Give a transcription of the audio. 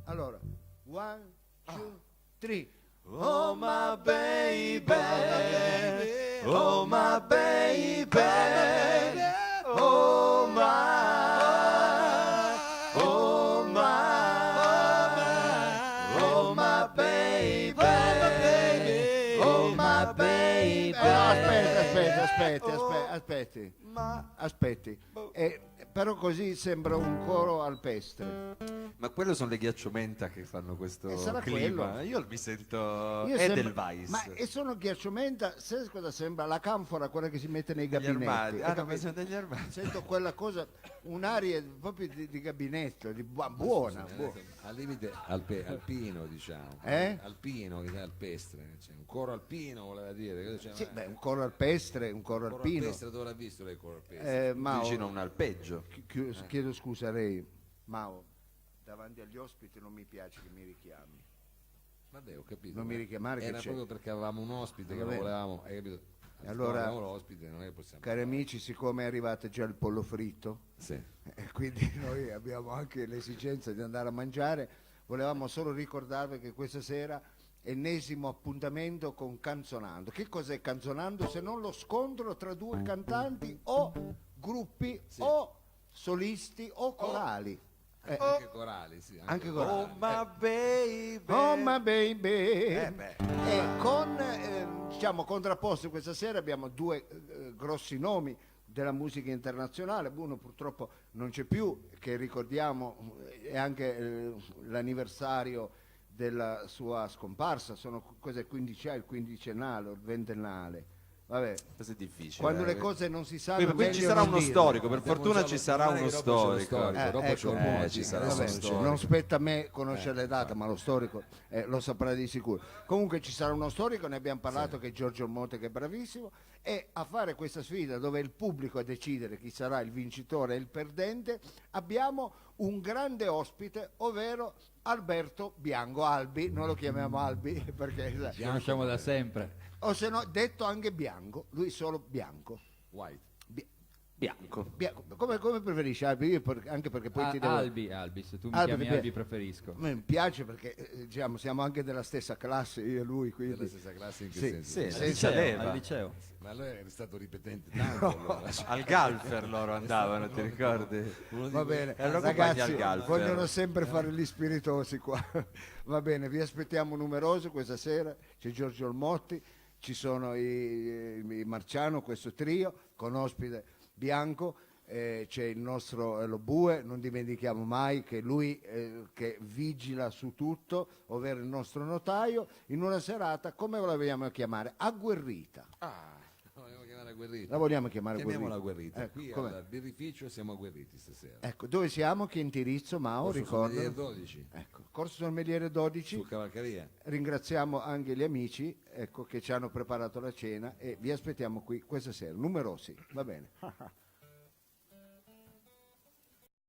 Allora, one, two, three. Oh my baby, oh my baby, oh my, oh my, oh my baby, oh my baby. Aspetti. Però così sembra un coro alpestre. Ma quello sono le ghiacciomenta che fanno questo sarà clima. quello. Io mi sento Io sembra- Edelweiss. Ma e sono ghiacciomenta, sai cosa sembra? La canfora, quella che si mette nei Gli gabinetti. armadi. Hai Ah, no, ma capito? sono degli armadi. Sento quella cosa, un'aria proprio di gabinetto, buona. Al limite alpino, diciamo. Eh? Alpino, che è alpestre. Cioè, un coro alpino voleva dire. Cioè, Sì, beh, un coro alpestre, un coro coro alpino. alpestre dove l'ha visto lei il coro alpestre? Mao, Vicino a un alpeggio. chiedo scusa a lei, Mao, davanti agli ospiti non mi piace che mi richiami. Vabbè, ho capito. Non mi richiamare che era c'è. proprio perché avevamo un ospite che lo Vabbè. volevamo, hai capito? Allora, Avevamo l'ospite, non è che possiamo. Cari amici, siccome è arrivato già il pollo fritto, Sì. e quindi noi abbiamo anche l'esigenza di andare a mangiare, volevamo solo ricordarvi che questa sera ennesimo appuntamento con Canzonando. Che cos'è Canzonando se non lo scontro tra due cantanti o gruppi o solisti o corali? Anche corali, sì. Anche Oh corali. my baby. Oh my baby. Beh. E con diciamo contrapposto questa sera abbiamo due grossi nomi della musica internazionale. Uno purtroppo non c'è più, che ricordiamo è anche l'anniversario della sua scomparsa. Cos'è il quindicennale o il ventennale? Vabbè, Questo è difficile. quando le cose non si sanno Qui ci meglio sarà non uno dirle. storico, per Abbiamo fortuna già ci lo- sarà domani uno dopo c'è lo storico. dopo c'è ecco, un musica, ci sarà adesso uno non c'è. storico. non spetta a me conoscere le date, ma lo storico lo saprà di sicuro. Comunque ci sarà uno storico, ne abbiamo parlato, che è Giorgio Motte, che è bravissimo, e a fare questa sfida dove è il pubblico a decidere chi sarà il vincitore e il perdente abbiamo un grande ospite, ovvero Alberto Bianco. Albi, noi lo chiamiamo Albi perché Ci conosciamo da sempre. o se no detto anche Bianco, lui solo Bianco. White. Bianco. Come preferisci Albi? Io anche perché poi ti devo... Albi, se tu mi Albi, chiami ti pi- Albi preferisco. A me mi piace perché diciamo, siamo anche della stessa classe, io e lui, Della quindi stessa classe in che Sì, senso? Sì, Senza senza leva. Al liceo. Ma lei è stato ripetente tanto allora. Al Galfer loro andavano, ti ricordi? va bene. Erano compagni Ragazzi, al Galfer. vogliono sempre fare gli spiritosi qua. Va bene, vi aspettiamo numerosi questa sera. C'è Giorgio Olmotti, ci sono i Marciano, questo trio con ospite Bianco. C'è il nostro Lo Bue, non dimentichiamo mai che lui che vigila su tutto, ovvero il nostro notaio, in una serata, come la vogliamo chiamare? Agguerrita. Ah, la vogliamo chiamare agguerrita. La vogliamo chiamare Chiamiamola agguerrita. agguerrita. Qui com'è? al birrificio siamo agguerriti stasera. Ecco, dove siamo? Che indirizzo, Mao? Corso Ricordo. Sommelier 12, Ecco, Corso Sommeliere 12. su Cavalcaria. Ringraziamo anche gli amici, ecco, che ci hanno preparato la cena e vi aspettiamo qui questa sera, numerosi, va bene.